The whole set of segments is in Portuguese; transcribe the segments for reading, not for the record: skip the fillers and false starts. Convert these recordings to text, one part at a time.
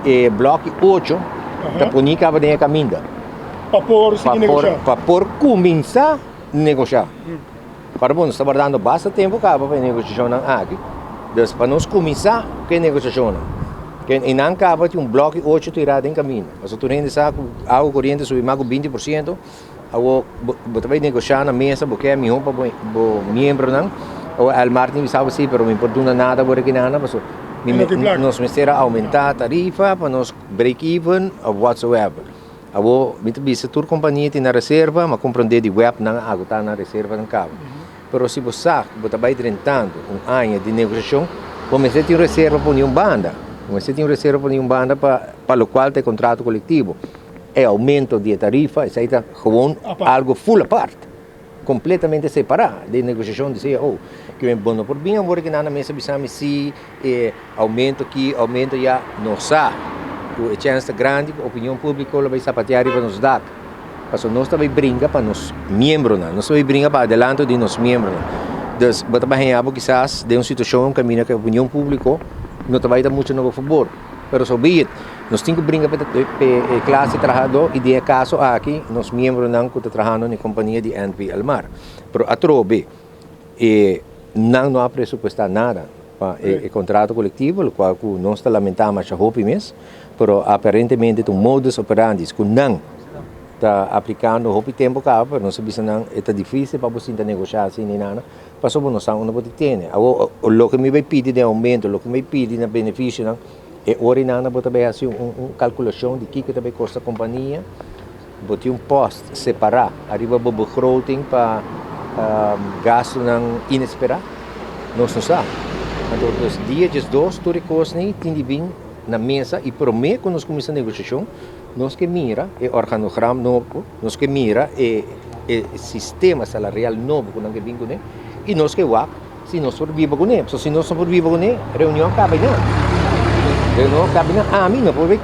e bloco 8, da poni cava de caminho. Para pôr seguir negociar. Para por começar a negociar. Para bom, está guardando bastante tempo para a negociação aqui. Então, para nós começar a negociação. Que não acaba de bloco 8 tirado em caminho. Mas tu rende saco, água corrente subir mais 20%, você vai negociar na mesa, porque é melhor para o membro, não? O Martin sabe sim, mas não importa nada por aqui nada, mas nós precisamos aumentar a tarifa para nós break even ou whatsoever. Muitas vezes a tua companhia tem na reserva, mas compreender de web não está na reserva não cabe. Mas se você vai tentando ano de negociação, você tem reserva para nenhuma banda. Você tem reserva para nenhuma banda para o qual tem contrato coletivo. É aumento de tarifa, isso aí está algo full apart, completamente separado de negociação. Dizer, que é bom por bem, agora que na mesa precisamos se aumento aqui, aumento já, não sabe. A chance grande, a opinião pública vai sapatear para nos dar. Mas nós também brinca para nos membros, nós também brinca para adelante de nos membros. Então, você vai quizás de uma situação caminho que a opinião pública não vai dar muito no favor. Mas sobre isso, nós temos que brincar para a classe de trabalhador e de caso aqui, nós membros não estão trabalhando na companhia de NP Almar. Mas a trobe, não há pressupostar nada para o contrato coletivo, o qual não está lamentando mais a roupa mesmo, mas aparentemente o modus operandi que não está aplicando o tempo cá, não se não é difícil para você negociar assim nem nada, mas só não sabe onde você tem. O que me vai pedir de aumento, o que me pedir de benefício, não é hora nada você vai fazer uma calculação de que também custa a companhia, botar post separar, arriba o begroting para gasto não inesperado, não se sabe. Então, os dias dois, tudo que tem de vir na mesa e por meio quando nós começamos a negociação, nós que mira o organograma novo, nós que mira o sistema salarial novo que nós que vem com ele, e nós que se nós sobrevivemos com ele. Se nós sobrevivemos com ele, a reunião acaba não. A reunião acaba não. A mim não pode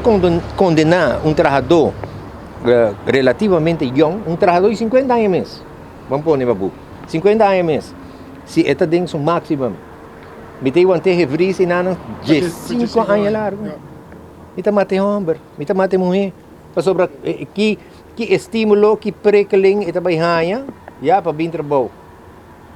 condenar um trabalhador relativamente jovem, um trabalhador de 50 anos mês. Vamos pôr no babu. 50 anos mês. Se está dentro do máximo, me tem uma terra e não de 5 anos largo. Me está matando homem, me está matando mulher. Para sobre que estímulo, que prekeling, está bem hanha, já para vir trabalho.